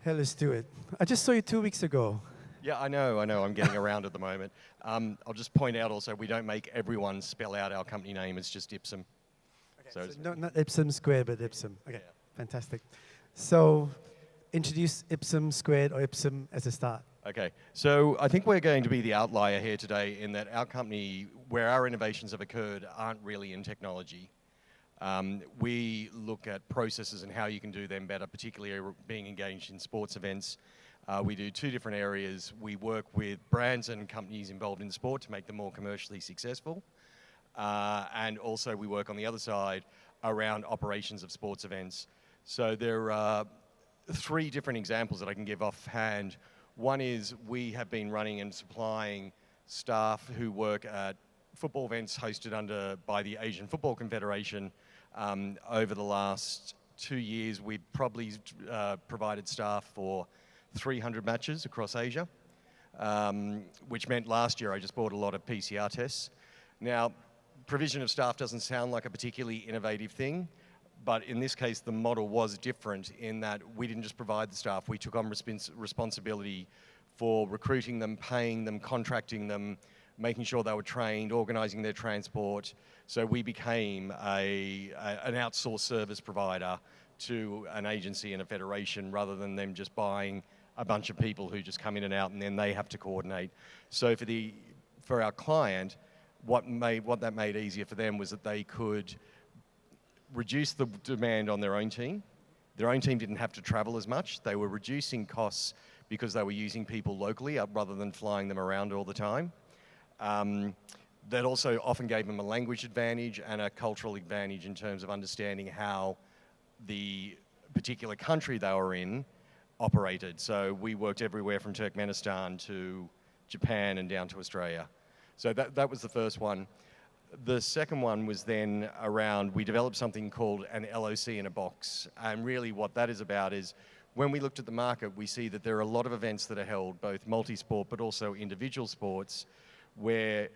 Hello, Stuart. I just saw you 2 weeks ago. Yeah, I know. I'm getting around at the moment. I'll just point out also, we don't make everyone spell out our company name. It's just IPSEM. Okay, so not IPSEM squared, but IPSEM. Okay, yeah. Fantastic. So introduce IPSEM squared or IPSEM as a start. Okay, so I think we're going to be the outlier here today in that our company, where our innovations have occurred, aren't really in technology. We look at processes and how you can do them better, particularly being engaged in sports events. We do two different areas. We work with brands and companies involved in sport to make them more commercially successful. And also we work on the other side around operations of sports events. So there are three different examples that I can give offhand. One is we have been running and supplying staff who work at football events hosted by the Asian Football Confederation. Over the last 2 years, we've probably provided staff for 300 matches across Asia, which meant last year I just bought a lot of PCR tests. Now, provision of staff doesn't sound like a particularly innovative thing, but in this case, the model was different in that we didn't just provide the staff, we took on responsibility for recruiting them, paying them, contracting them, making sure they were trained, organising their transport. So we became an outsourced service provider to an agency and a federation rather than them just buying a bunch of people who just come in and out and then they have to coordinate. So for our client, what that made easier for them was that they could reduce the demand on their own team. Their own team didn't have to travel as much. They were reducing costs because they were using people locally rather than flying them around all the time. That also often gave them a language advantage and a cultural advantage in terms of understanding how the particular country they were in operated. So we worked everywhere from Turkmenistan to Japan and down to Australia. So that was the first one. The second one was then around, we developed something called an LOC in a box. And really what that is about is when we looked at the market, we see that there are a lot of events that are held, both multi-sport but also individual sports, where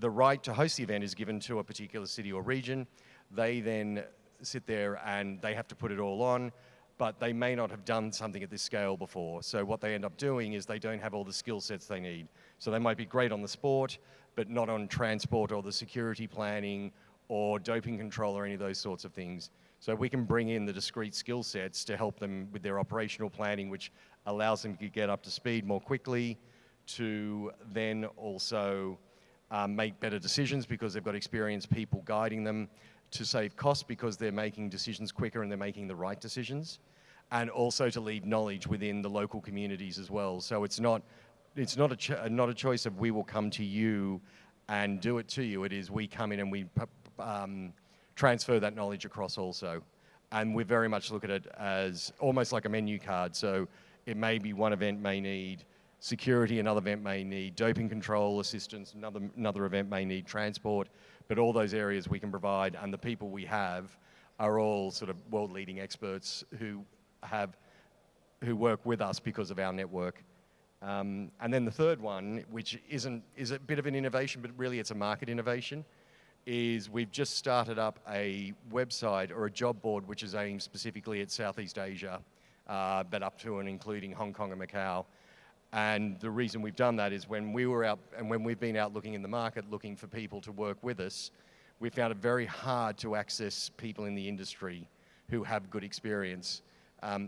the right to host the event is given to a particular city or region. They then sit there and they have to put it all on, but they may not have done something at this scale before. So what they end up doing is they don't have all the skill sets they need. So they might be great on the sport, but not on transport or the security planning or doping control or any of those sorts of things. So we can bring in the discrete skill sets to help them with their operational planning, which allows them to get up to speed more quickly, to then also make better decisions because they've got experienced people guiding them, to save costs because they're making decisions quicker and they're making the right decisions, and also to leave knowledge within the local communities as well. So it's not a choice of we will come to you and do it to you. It is we come in and we transfer that knowledge across also. And we very much look at it as almost like a menu card. So it may be one event may need security, another event may need doping control assistance, another event may need transport, but all those areas we can provide, and the people we have are all sort of world-leading experts who work with us because of our network. And then the third one, which is a bit of an innovation, but really it's a market innovation, is we've just started up a website or a job board which is aimed specifically at Southeast Asia, but up to and including Hong Kong and Macau. And the reason we've done that is when we were out and when we've been out looking in the market, looking for people to work with us, we found it very hard to access people in the industry who have good experience.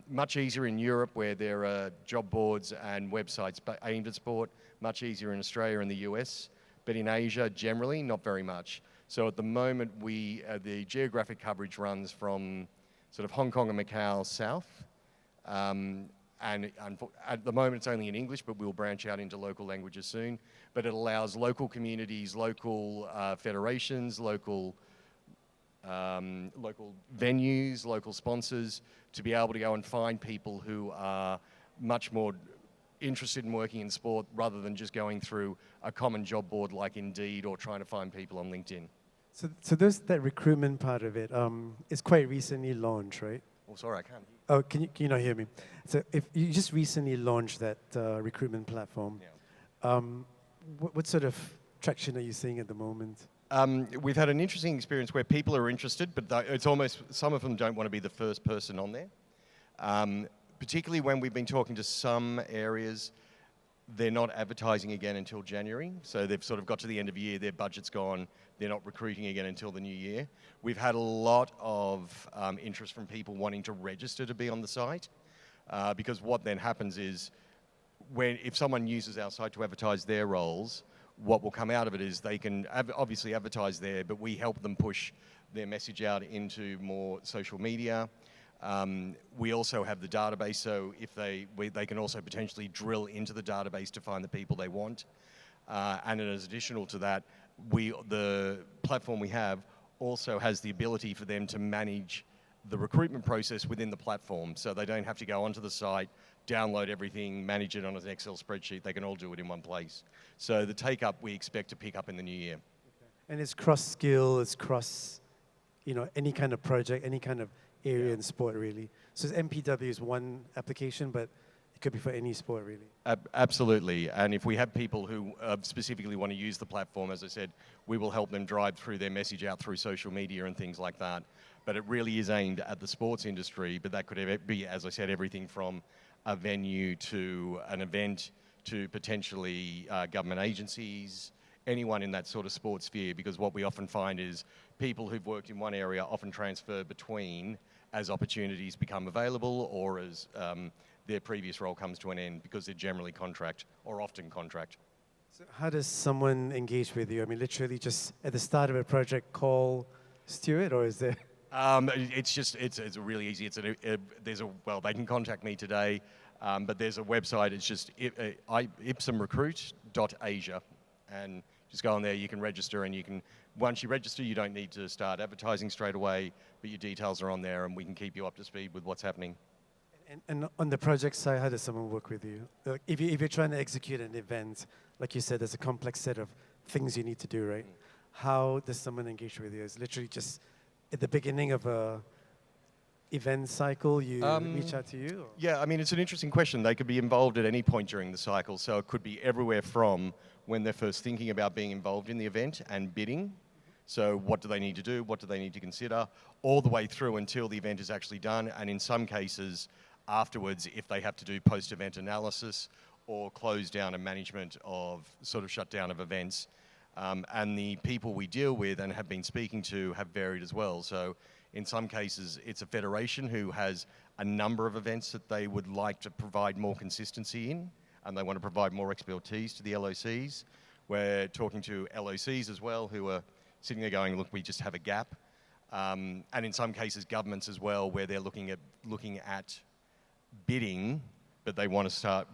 Much easier in Europe where there are job boards and websites aimed at sport, much easier in Australia and the US, but in Asia generally, not very much. So at the moment, the geographic coverage runs from sort of Hong Kong and Macau south, and at the moment it's only in English, but we'll branch out into local languages soon. But it allows local communities, local federations, local venues, local sponsors to be able to go and find people who are much more interested in working in sport rather than just going through a common job board like Indeed or trying to find people on LinkedIn. So that recruitment part of it is quite recently launched, right? Oh, sorry, I can't hear. Oh, can you not hear me? So if you just recently launched that recruitment platform, Yeah. what sort of traction are you seeing at the moment? We've had an interesting experience where people are interested, but it's almost, some of them don't want to be the first person on there. Particularly when we've been talking to some areas, they're not advertising again until January. So they've sort of got to the end of the year, their budget's gone, they're not recruiting again until the new year. We've had a lot of interest from people wanting to register to be on the site, because what then happens is, if someone uses our site to advertise their roles, what will come out of it is they can obviously advertise there, but we help them push their message out into more social media. We also have the database, so if they can also potentially drill into the database to find the people they want. And as additional to that, the platform we have also has the ability for them to manage the recruitment process within the platform, so they don't have to go onto the site, download everything, manage it on an Excel spreadsheet. They can all do it in one place. So the take-up we expect to pick up in the new year. Okay. And it's cross-skill, it's cross, any kind of project, any kind of area in sport, really. So MPW is one application, but it could be for any sport, really. Absolutely. And if we have people who specifically want to use the platform, as I said, we will help them drive through their message out through social media and things like that. But it really is aimed at the sports industry, but that could be, as I said, everything from a venue to an event to potentially government agencies, anyone in that sort of sports sphere, because what we often find is people who've worked in one area often transfer between as opportunities become available, or as their previous role comes to an end, because they're generally contract or often contract. So how does someone engage with you? I mean, literally just at the start of a project call Stuart, or is there? It's really easy. Well, they can contact me today, but there's a website. It's just IPSEMrecruit.asia, and just go on there. You can register, and once you register, you don't need to start advertising straight away, but your details are on there, and we can keep you up to speed with what's happening. And on the project side, how does someone work with you? If you're trying to execute an event, like you said, there's a complex set of things you need to do, right? How does someone engage with you? Is literally just at the beginning of a event cycle, you reach out to you? Or? Yeah, I mean, it's an interesting question. They could be involved at any point during the cycle, so it could be everywhere from when they're first thinking about being involved in the event and bidding. So what do they need to do? What do they need to consider? All the way through until the event is actually done, and in some cases, afterwards, if they have to do post-event analysis or close down and management of sort of shutdown of events. And the people we deal with and have been speaking to have varied as well. So in some cases, it's a federation who has a number of events that they would like to provide more consistency in, and they want to provide more expertise to the LOCs. We're talking to LOCs as well, who are sitting there going, look, we just have a gap. And in some cases, governments as well, where they're looking at bidding, but they want to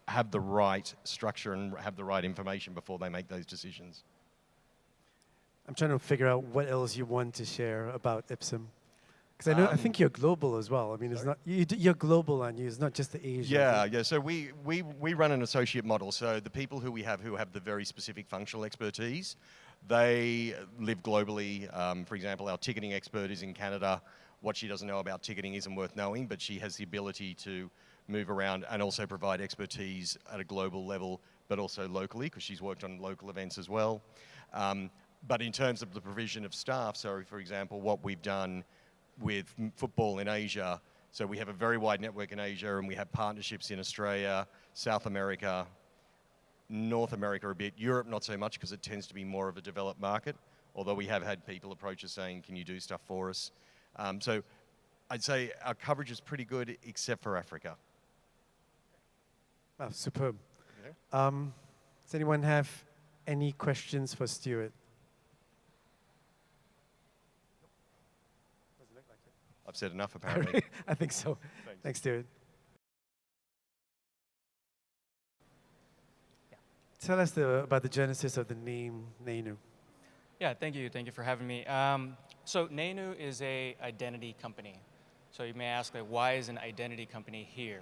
have the right structure and have the right information before they make those decisions. I'm trying to figure out what else you want to share about IPSEM. Because I think you're global as well. I mean, it's not you're global, aren't you? It's not just the Asia. Yeah. So we run an associate model. So the people who have the very specific functional expertise, they live globally. For example, our ticketing expert is in Canada. What she doesn't know about ticketing isn't worth knowing, but she has the ability to move around and also provide expertise at a global level, but also locally, because she's worked on local events as well. But in terms of the provision of staff, so for example, what we've done with football in Asia, so we have a very wide network in Asia, and we have partnerships in Australia, South America, North America a bit, Europe not so much because it tends to be more of a developed market, although we have had people approach us saying, can you do stuff for us? So I'd say our coverage is pretty good, except for Africa. Oh, superb. Yeah. Does anyone have any questions for Stuart? Doesn't look like it. I've said enough, apparently. I think so. Thanks, Stuart. Yeah. Tell us about the genesis of the name Naenu. Yeah, thank you. Thank you for having me. So Naenu is a identity company. So you may ask, like, why is an identity company here?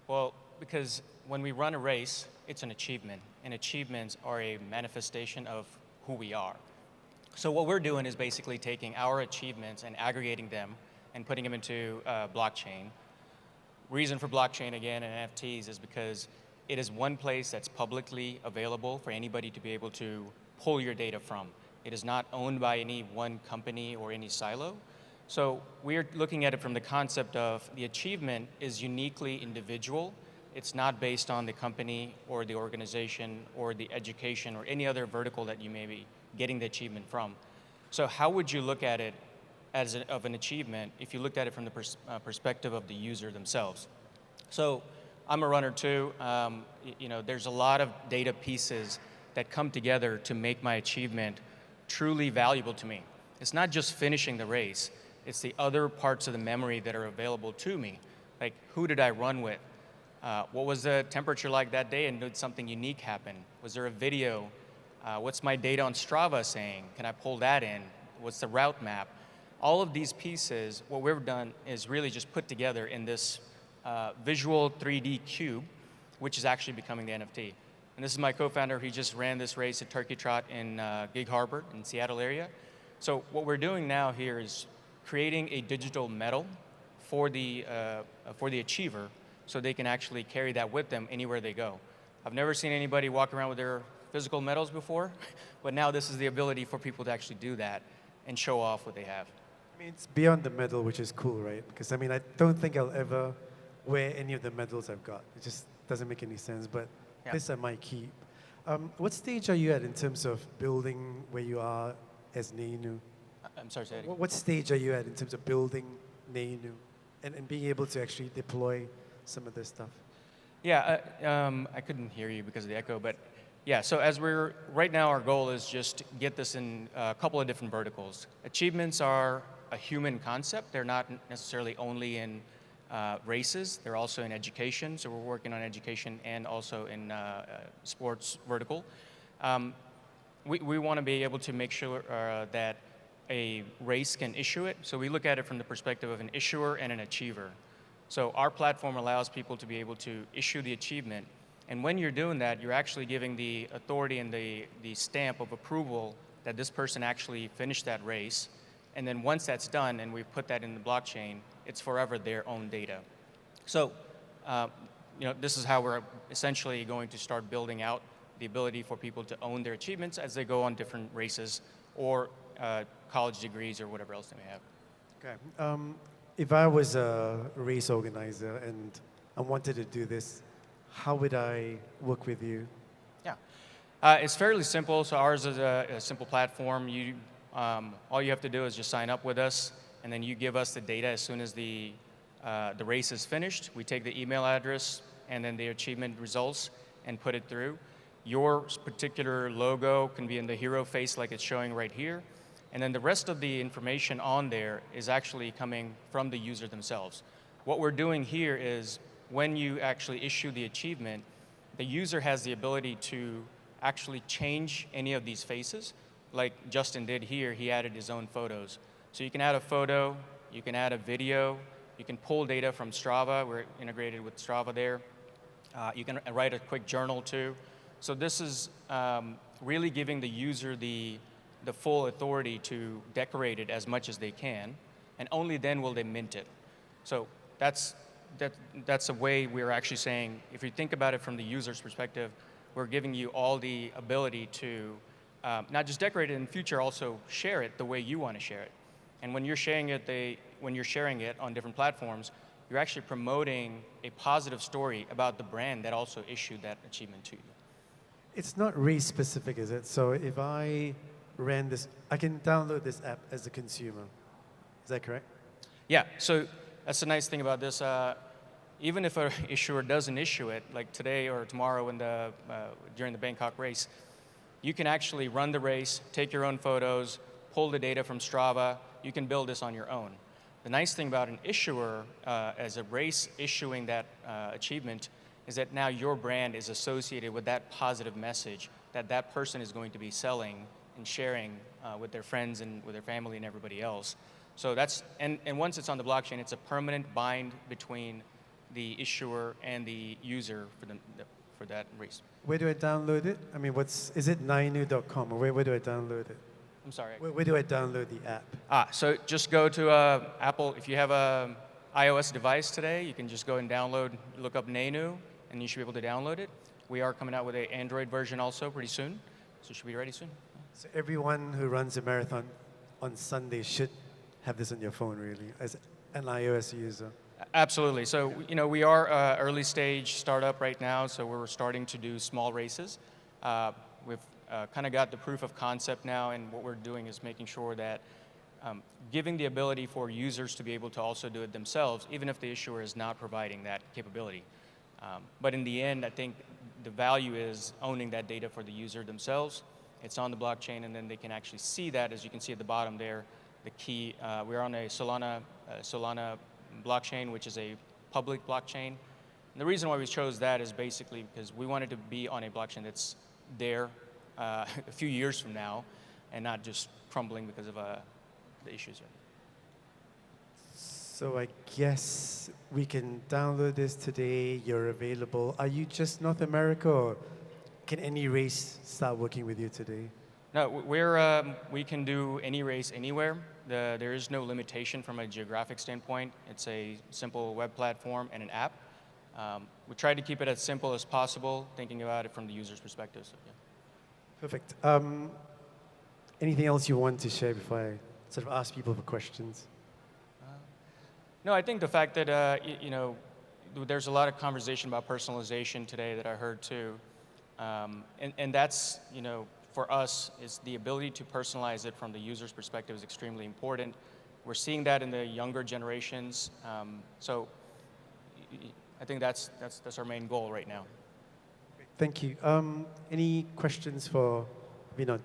Well, because when we run a race, it's an achievement, and achievements are a manifestation of who we are. So what we're doing is basically taking our achievements and aggregating them and putting them into blockchain. Reason for blockchain again and NFTs is because it is one place that's publicly available for anybody to be able to pull your data from. It is not owned by any one company or any silo. So we're looking at it from the concept of the achievement is uniquely individual. It's not based on the company or the organization or the education or any other vertical that you may be getting the achievement from. So how would you look at it as of an achievement if you looked at it from the perspective of the user themselves? So I'm a runner too. There's a lot of data pieces that come together to make my achievement truly valuable to me. It's not just finishing the race, it's the other parts of the memory that are available to me. Like, who did I run with? What was the temperature like that day and did something unique happen? Was there a video? What's my data on Strava saying? Can I pull that in? What's the route map? All of these pieces, what we've done is really just put together in this visual 3D cube, which is actually becoming the NFT. And this is my co-founder. He just ran this race at Turkey Trot in Gig Harbor in Seattle area. So what we're doing now here is creating a digital medal for the achiever so they can actually carry that with them anywhere they go. I've never seen anybody walk around with their physical medals before, but now this is the ability for people to actually do that and show off what they have. I mean, it's beyond the medal, which is cool, right? Because, I mean, I don't think I'll ever wear any of the medals I've got. It just doesn't make any sense, but Yeah. this I might keep. What stage are you at in terms of building where you are as Naenu? I'm sorry, say that again. What stage are you at in terms of building Naenu and being able to actually deploy some of this stuff? Yeah, I couldn't hear you because of the echo, but yeah, so right now our goal is just to get this in a couple of different verticals. Achievements are a human concept. They're not necessarily only in races, they're also in education, so we're working on education and also in sports vertical. We want to be able to make sure that a race can issue it, so we look at it from the perspective of an issuer and an achiever. So our platform allows people to be able to issue the achievement, and when you're doing that, you're actually giving the authority and the stamp of approval that this person actually finished that race, and then once that's done and we've put that in the blockchain, it's forever their own data. So, this is how we're essentially going to start building out the ability for people to own their achievements as they go on different races or college degrees or whatever else they may have. Okay. If I was a race organizer and I wanted to do this, how would I work with you? Yeah, it's fairly simple. So ours is a simple platform. All you have to do is just sign up with us, and then you give us the data as soon as the race is finished. We take the email address and then the achievement results and put it through. Your particular logo can be in the hero face like it's showing right here. And then the rest of the information on there is actually coming from the user themselves. What we're doing here is when you actually issue the achievement, the user has the ability to actually change any of these faces. Like Justin did here, he added his own photos. So you can add a photo, you can add a video, you can pull data from Strava, we're integrated with Strava there. You can write a quick journal too. So this is really giving the user the full authority to decorate it as much as they can, and only then will they mint it. So that's a way we're actually saying, if you think about it from the user's perspective, we're giving you all the ability to not just decorate it in the future, also share it the way you want to share it. And when you're sharing it on different platforms, you're actually promoting a positive story about the brand that also issued that achievement to you. It's not race specific, is it? So if I ran this, I can download this app as a consumer. Is that correct? Yeah, so that's the nice thing about this. Even if an issuer doesn't issue it, like today or tomorrow during the Bangkok race, you can actually run the race, take your own photos, pull the data from Strava. You can build this on your own. The nice thing about an issuer as a race issuing that achievement is that now your brand is associated with that positive message that that person is going to be selling and sharing with their friends and with their family and everybody else. So that's, and once it's on the blockchain, it's a permanent bind between the issuer and the user for that race. Where do I download it? I mean, is it naenu.com or where do I download it? I'm sorry. Where do I download the app? So just go to Apple. If you have a iOS device today, you can just go and look up Naenu, and you should be able to download it. We are coming out with an Android version also pretty soon, so it should be ready soon. So everyone who runs a marathon on Sunday should have this on your phone, really, as an iOS user. Absolutely. So, we are an early stage startup right now, so we're starting to do small races. We've kind of got the proof of concept now, and what we're doing is making sure that giving the ability for users to be able to also do it themselves, even if the issuer is not providing that capability. But in the end, I think the value is owning that data for the user themselves. It's on the blockchain, and then they can actually see that, as you can see at the bottom there, the key. We're on a Solana blockchain, which is a public blockchain. And the reason why we chose that is basically because we wanted to be on a blockchain that's there a few years from now and not just crumbling because of the issues. So I guess we can download this today. You're available. Are you just North America, or can any race start working with you today? No, we can do any race anywhere. There is no limitation from a geographic standpoint. It's a simple web platform and an app. We try to keep it as simple as possible, thinking about it from the user's perspective. So, yeah. Perfect. Anything else you want to share before I sort of ask people for questions? No, I think the fact that, there's a lot of conversation about personalization today that I heard too. And that's, for us, is the ability to personalize it from the user's perspective is extremely important. We're seeing that in the younger generations. So I think that's our main goal right now. Thank you. Any questions for Vinod?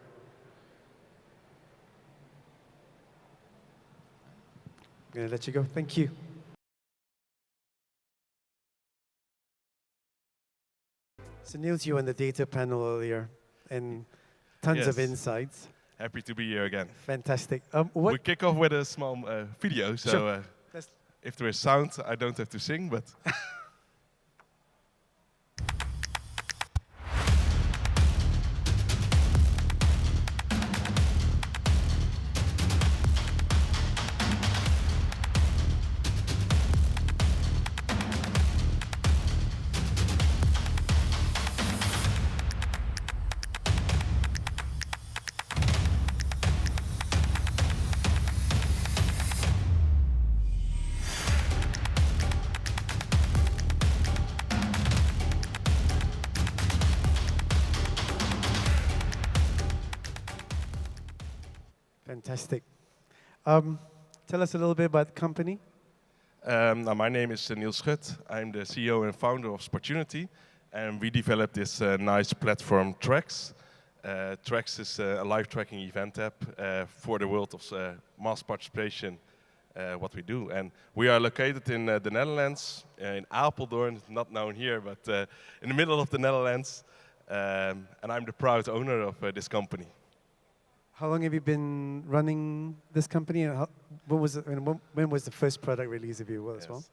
I'm going to let you go. Thank you. So Niels, you were on the data panel earlier, and tons of insights. Happy to be here again. Fantastic. We kick off with a small video, so Sure. If there is sound, I don't have to sing, but... Fantastic. Tell us a little bit about the company. My name is Niels Schut. I'm the CEO and founder of Sportunity, and we developed this nice platform, Tracks. Tracks is a live tracking event app for the world of mass participation, what we do. And we are located in the Netherlands, in Apeldoorn, not known here, but in the middle of the Netherlands. And I'm the proud owner of this company. How long have you been running this company? And when was the first product release of you as well?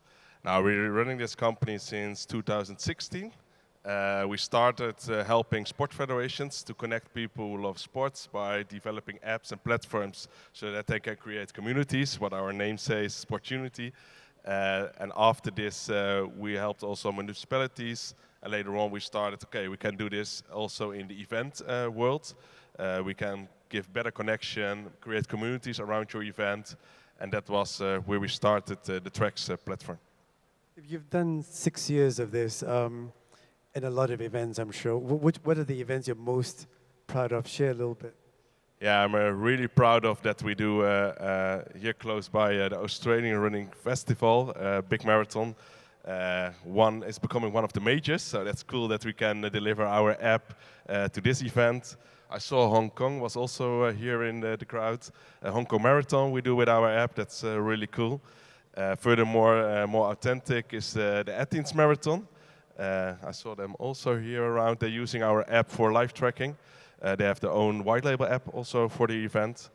Now, we're running this company since 2016. We started helping sport federations to connect people who love sports by developing apps and platforms so that they can create communities, what our name says, Sportunity. And after this, we helped also municipalities. And later on, we started, okay, we can do this also in the event world. We can give better connection, create communities around your event. And that was where we started the Tracks platform. You've done 6 years of this and a lot of events, I'm sure. What are the events you're most proud of? Share a little bit. Yeah, I'm really proud of that we do here close by the Australian Running Festival, big marathon. One is becoming one of the majors, so that's cool that we can deliver our app to this event. I saw Hong Kong was also here in the crowd. Hong Kong Marathon we do with our app, that's really cool. Furthermore, more authentic is the Athens Marathon. I saw them also here around. They're using our app for live tracking. They have their own white label app also for the event.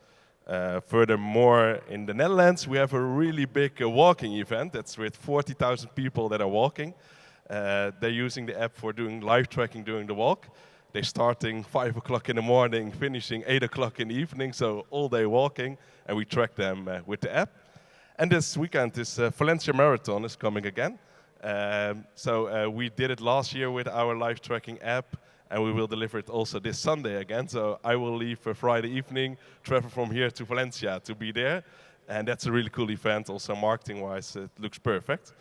Furthermore, in the Netherlands, we have a really big walking event. That's with 40,000 people that are walking. They're using the app for doing live tracking during the walk. They starting 5 o'clock in the morning, finishing 8 o'clock in the evening, so all day walking, and we track them with the app. And this weekend, this Valencia Marathon is coming again. So we did it last year with our live tracking app, and we will deliver it also this Sunday again. So I will leave Friday evening, travel from here to Valencia to be there. And that's a really cool event, also marketing-wise, it looks perfect.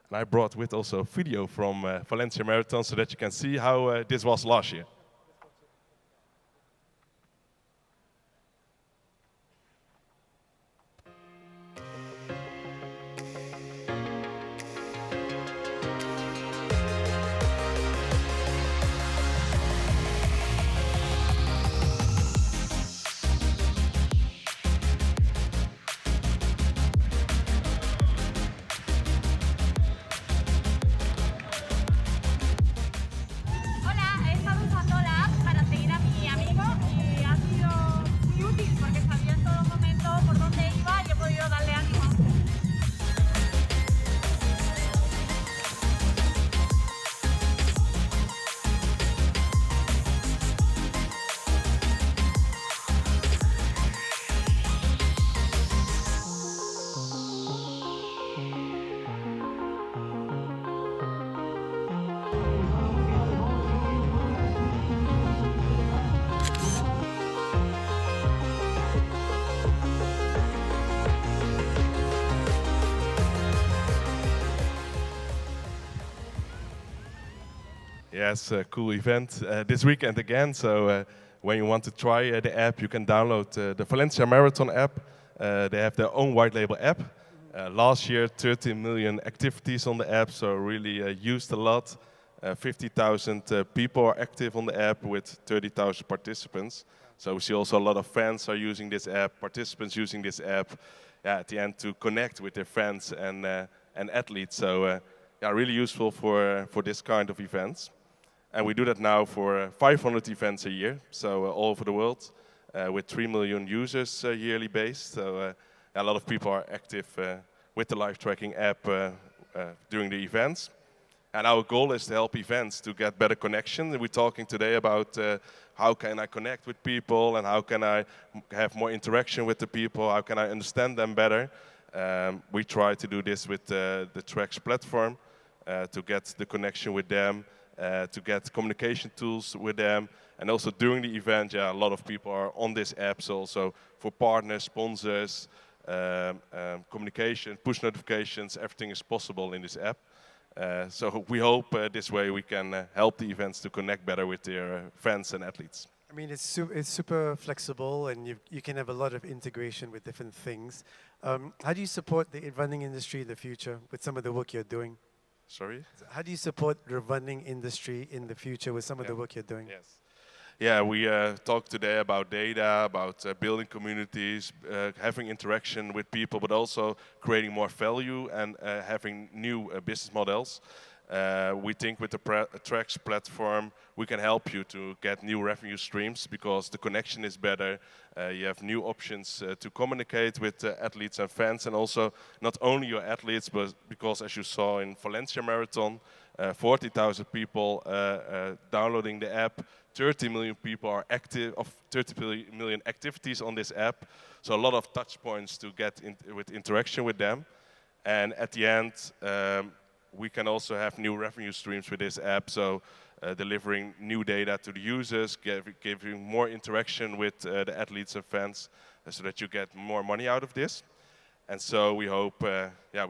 And I brought with also a video from Valencia Marathon so that you can see how this was last year. Yes, a cool event this weekend again. So when you want to try the app, you can download the Valencia Marathon app. They have their own white label app. Last year, 30 million activities on the app, so really used a lot. 50,000 people are active on the app with 30,000 participants. So we see also a lot of fans are using this app, participants using this app, at the end to connect with their fans and athletes. So really useful for this kind of events. And we do that now for 500 events a year, so all over the world, with 3 million users yearly based. So a lot of people are active with the live tracking app during the events. And our goal is to help events to get better connection. We're talking today about how can I connect with people and how can I have more interaction with the people, how can I understand them better. We try to do this with the Tracks platform to get the connection with them, to get communication tools with them. And also during the event, a lot of people are on this app. So also for partners, sponsors, communication, push notifications, everything is possible in this app. So we hope this way we can help the events to connect better with their fans and athletes. I mean, it's super flexible, and you can have a lot of integration with different things. How do you support the running industry in the future with some of the work you're doing? Sorry? How do you support the running industry in the future with some of the work you're doing? Yes. Yeah, we talked today about data, about building communities, having interaction with people, but also creating more value and having new business models. We think with the Tracks platform, we can help you to get new revenue streams because the connection is better. You have new options to communicate with athletes and fans, and also not only your athletes, but because as you saw in Valencia Marathon, 40,000 people downloading the app, 30 million people are active, of 30 million activities on this app. So a lot of touch points to get with interaction with them. And at the end, we can also have new revenue streams with this app, so delivering new data to the users, giving more interaction with the athletes and fans, so that you get more money out of this. And so we hope,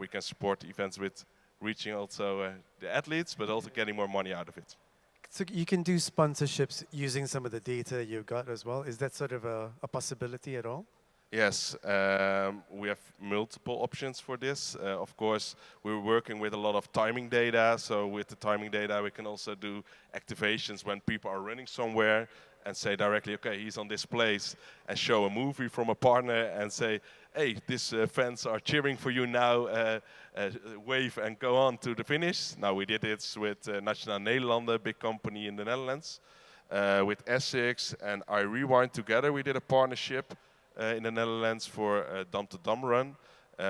we can support the events with reaching also the athletes, but also getting more money out of it. So you can do sponsorships using some of the data you've got as well. Is that sort of a possibility at all? Yes, we have multiple options for this. Of course, we're working with a lot of timing data. So with the timing data, we can also do activations when people are running somewhere and say directly, okay, he's on this place, and show a movie from a partner and say, hey, these fans are cheering for you now, wave and go on to the finish. Now we did it with Nationale Nederlanden, a big company in the Netherlands, with Essex and iRewind together. We did a partnership in the Netherlands for Dam to Dam run,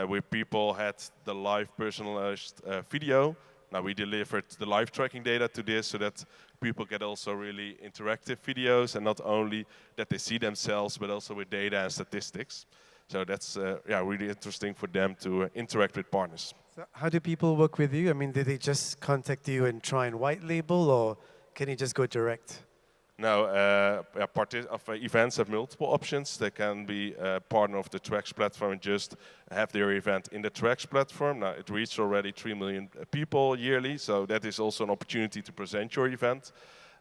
where people had the live personalized video Now we delivered the live tracking data to this so that people get also really interactive videos, and not only that they see themselves, but also with data and statistics. So that's yeah, really interesting for them to interact with partners. So how do people work with you? I mean, did they just contact you and try and white label, or can you just go direct? Now, events have multiple options. They can be a partner of the Trax platform and just have their event in the Trax platform. Now, it reached already 3 million people yearly, so that is also an opportunity to present your event.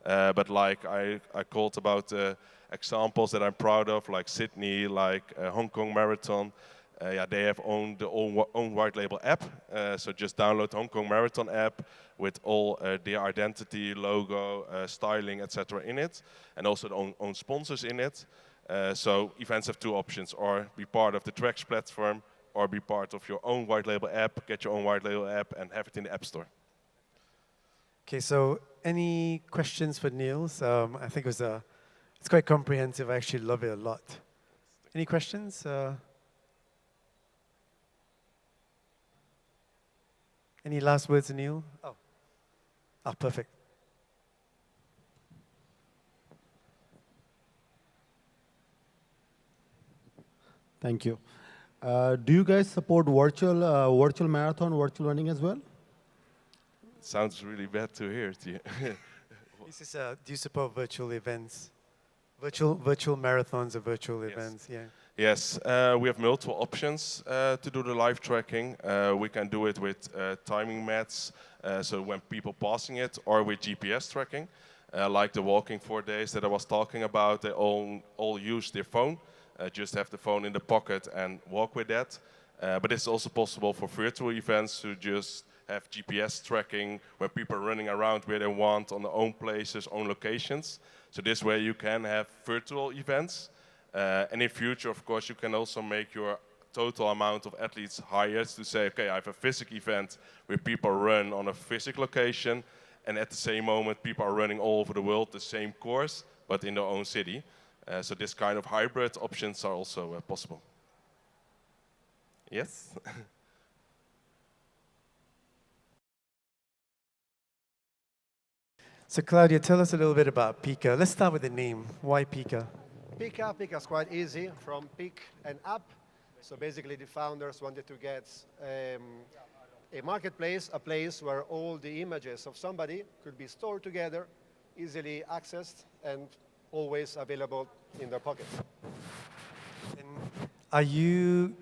But like I called about examples that I'm proud of, like Sydney, like Hong Kong Marathon. Yeah, they have their own white label app. So just download the Hong Kong Marathon app with all their identity, logo, styling, etc. in it, and also the own sponsors in it. So events have two options: or be part of the Trax platform, or be part of your own white label app, get your own white label app, and have it in the App Store. Okay, so any questions for Niels? I think it's quite comprehensive. I actually love it a lot. Any questions? Any last words, Neil? Oh, perfect. Thank you. Do you guys support virtual marathon, virtual running as well? It sounds really bad to hear. This is, do you support virtual events? Virtual marathons or virtual events, yeah. Yes, we have multiple options to do the live tracking. We can do it with timing mats, so when people passing it, or with GPS tracking, like the walking 4 days that I was talking about. They all use their phone, just have the phone in the pocket and walk with that. But it's also possible for virtual events to just have GPS tracking when people are running around where they want on their own places, own locations. So this way you can have virtual events. And in future, of course, you can also make your total amount of athletes higher to say, okay, I have a physical event where people run on a physical location, and at the same moment, people are running all over the world the same course, but in their own city. So this kind of hybrid options are also possible. Yes? So Claudio, tell us a little bit about Pica. Let's start with the name. Why Pica? Pica is quite easy, from pick and up. So basically the founders wanted to get a marketplace, a place where all the images of somebody could be stored together, easily accessed, and always available in their pocket. And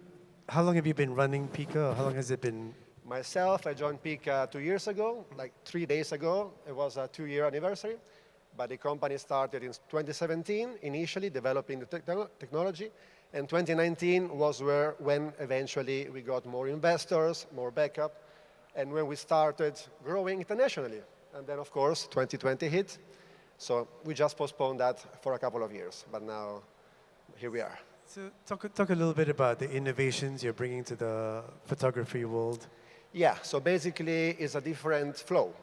how long have you been running Pica? Or how long has it been? Myself, I joined Pica 2 years ago, like 3 days ago. It was a 2-year anniversary. But the company started in 2017, initially developing the technology. And 2019 was when eventually we got more investors, more backup, and when we started growing internationally. And then, of course, 2020 hit. So we just postponed that for a couple of years. But now, here we are. So talk a little bit about the innovations you're bringing to the photography world. Yeah, so basically it's a different flow.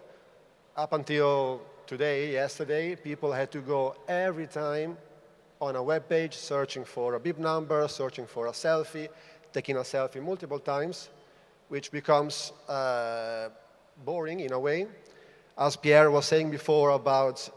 Up until today, yesterday, people had to go every time on a web page searching for a bib number, searching for a selfie, taking a selfie multiple times, which becomes boring in a way. As Pierre was saying before about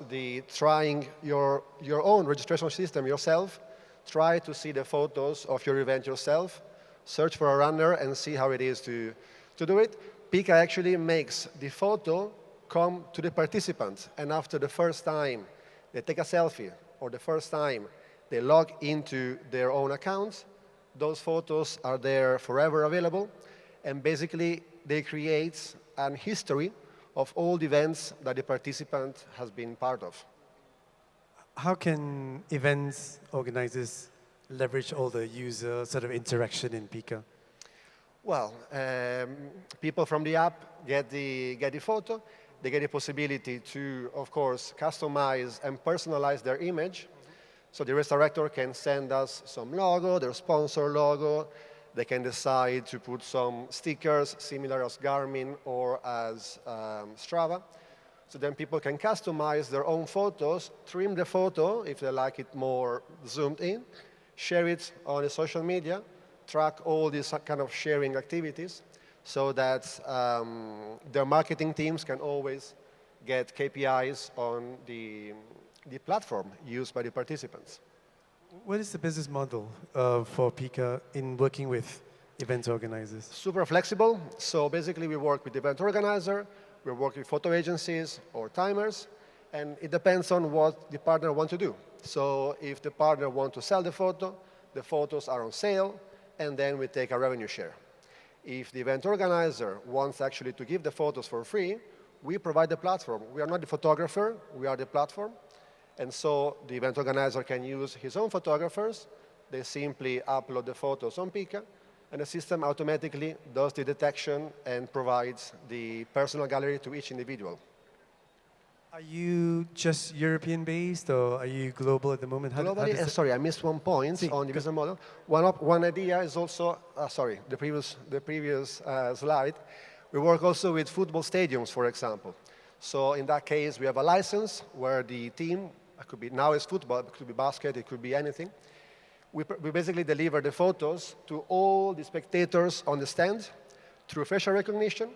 trying your own registration system yourself, try to see the photos of your event yourself, search for a runner and see how it is to do it. Pica actually makes the photo come to the participants, and after the first time they take a selfie, or the first time they log into their own accounts, those photos are there forever available, and basically they create an history of all the events that the participant has been part of. How can events organizers leverage all the user sort of interaction in Pica? Well, people from the app get the photo. They get the possibility to, of course, customize and personalize their image. So the race director can send us some logo, their sponsor logo. They can decide to put some stickers similar as Garmin or as Strava. So then people can customize their own photos, trim the photo if they like it more zoomed in, share it on the social media, track all these kind of sharing activities. so that their marketing teams can always get KPIs on the platform used by the participants. What is the business model for Pica in working with event organizers? Super flexible. So basically, we work with the event organizer, we work with photo agencies or timers, and it depends on what the partner wants to do. So if the partner wants to sell the photos are on sale, and then we take a revenue share. If the event organizer wants actually to give the photos for free, we provide the platform. We are not the photographer, we are the platform. And so the event organizer can use his own photographers. They simply upload the photos on Pica, and the system automatically does the detection and provides the personal gallery to each individual. Are you just European-based, or are you global at the moment? Globally, sorry, I missed one point on the business model. One idea is also, sorry, the previous slide. We work also with football stadiums, for example. So in that case, we have a license where the team, it could be, now it's football, it could be basket, it could be anything. We basically deliver the photos to all the spectators on the stand through facial recognition.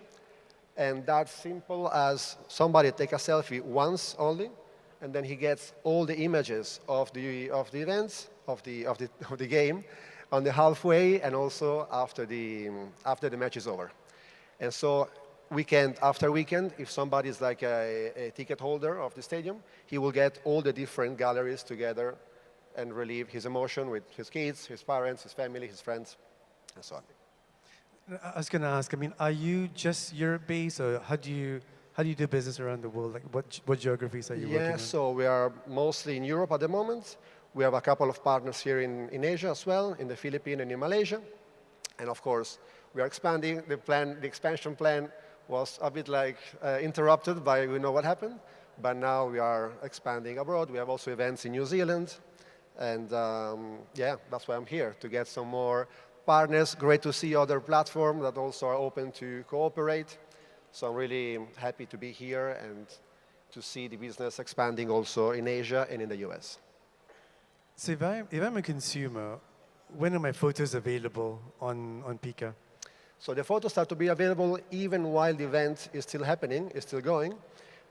And that's simple as somebody take a selfie once only, and then he gets all the images of the events, of the game, on the halfway and also after the match is over. And so weekend after weekend, if somebody is like a ticket holder of the stadium, he will get all the different galleries together and relieve his emotion with his kids, his parents, his family, his friends, and so on. I was going to ask, I mean, are you just Europe-based, or how do you do business around the world? Like, what geographies are you working on? Yeah, so we are mostly in Europe at the moment. We have a couple of partners here in Asia as well, in the Philippines and in Malaysia. And of course, we are expanding. The expansion plan was a bit like interrupted by, we know what happened, but now we are expanding abroad. We have also events in New Zealand. And yeah, that's why I'm here, to get some more partners. Great to see other platforms that also are open to cooperate. So I'm really happy to be here and to see the business expanding also in Asia and in the US. So if I'm a consumer, when are my photos available on Pica? So the photos start to be available even while the event is still happening, is still going,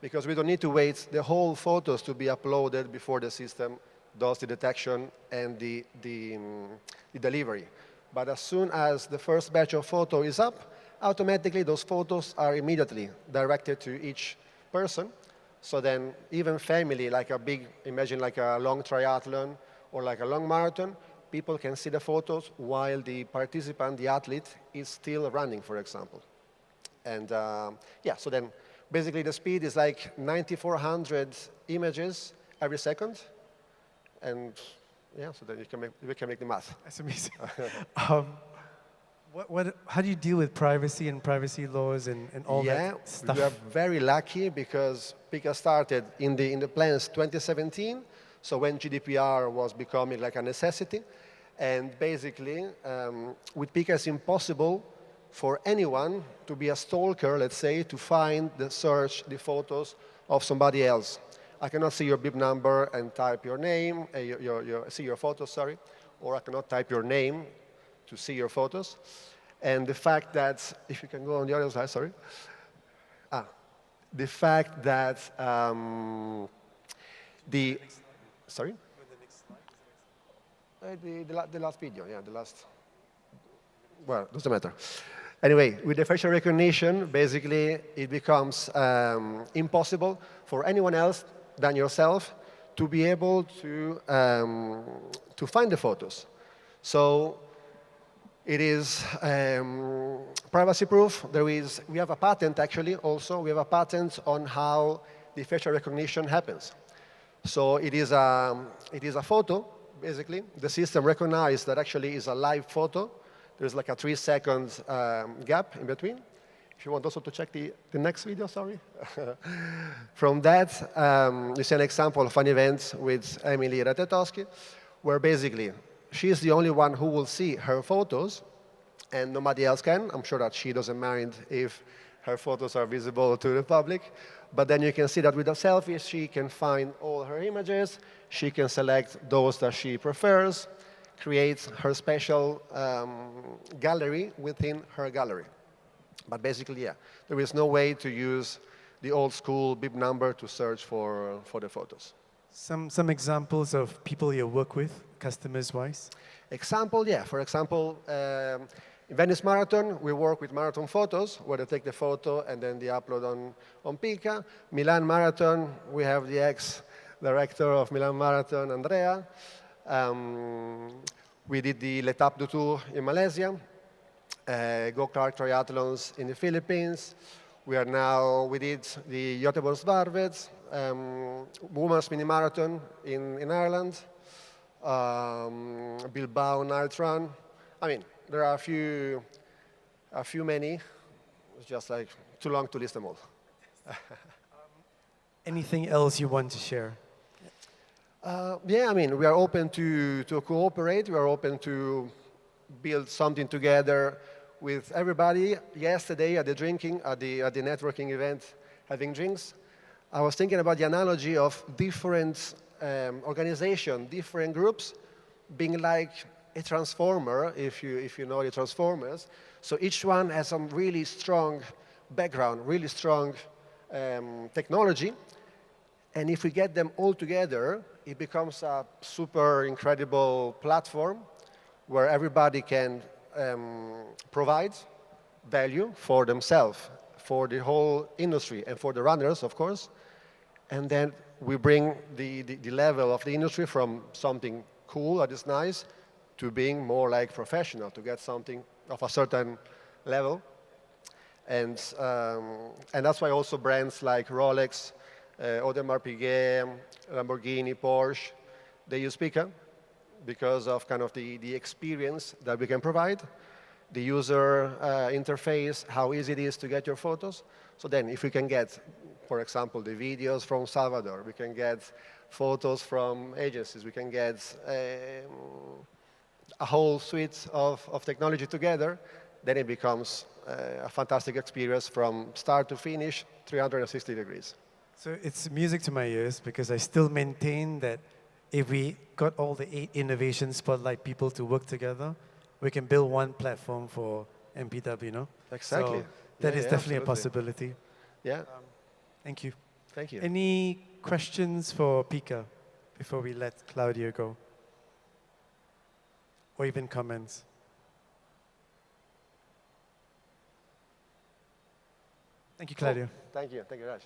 because we don't need to wait the whole photos to be uploaded before the system does the detection and the delivery. But as soon as the first batch of photo is up, automatically those photos are immediately directed to each person. So then even family, like a big, imagine like a long triathlon or like a long marathon, people can see the photos while the participant, the athlete, is still running, for example. And yeah, so then basically the speed is like 9,400 images every second. And yeah, so then we can make the math. That's amazing. How do you deal with privacy and privacy laws and all that stuff? We are very lucky because Pica started in the plans 2017, so when GDPR was becoming like a necessity. And basically, with Pica, it's impossible for anyone to be a stalker, let's say, to find, search the photos of somebody else. I cannot see your bib number and type your name, see your photos, sorry, or I cannot type your name to see your photos. And the fact that, if you can go on the other side, sorry. The fact that sorry? The last video, yeah, the last, well, doesn't matter. Anyway, with the facial recognition, basically, it becomes impossible for anyone else than yourself to be able to find the photos. So it is privacy proof. We have a patent actually also. We have a patent on how the facial recognition happens. So it is a photo, basically. The system recognizes that actually is a live photo. There's like a 3-second gap in between. If you want also to check the next video, sorry. From that, you see an example of an event with Emily Ratetowski, where basically she's the only one who will see her photos, and nobody else can. I'm sure that she doesn't mind if her photos are visible to the public. But then you can see that with a selfie, she can find all her images. She can select those that she prefers, create her special gallery within her gallery. But basically, yeah, there is no way to use the old school bib number to search for the photos. Some examples of people you work with, customers-wise? Example, yeah. For example, in Venice Marathon, we work with Marathon Photos, where they take the photo and then they upload on Pica. Milan Marathon, we have the ex-director of Milan Marathon, Andrea. We did the L'Etape du Tour in Malaysia, go-kart triathlons in the Philippines. We did the Göteborgsvarvet, Women's Mini Marathon in Ireland, Bilbao Night Run. I mean, there are a few many. It's just like too long to list them all. Anything else you want to share? Yeah, I mean, we are open to cooperate. We are open to build something together with everybody. Yesterday at the networking event, having drinks, I was thinking about the analogy of different organizations, different groups, being like a transformer, if you know the Transformers. So each one has some really strong background, really strong technology. And if we get them all together, it becomes a super incredible platform where everybody can provide value for themselves, for the whole industry, and for the runners, of course. And then we bring the level of the industry from something cool that is nice to being more like professional, to get something of a certain level. And that's why also brands like Rolex, Audemars Piguet, Lamborghini, Porsche, they use Pica because of kind of the experience that we can provide, the user interface, how easy it is to get your photos. So then if we can get, for example, the videos from Salvador, we can get photos from agencies, we can get a whole suite of technology together, then it becomes a fantastic experience from start to finish, 360 degrees. So it's music to my ears because I still maintain that if we got all the 8 innovation spotlight people to work together, we can build one platform for MPW, no? Exactly. So that is definitely absolutely. a possibility. Yeah. Thank you. Thank you. Any questions for Pica before we let Claudio go? Or even comments? Thank you, Claudio. Thank you. Thank you, Raj.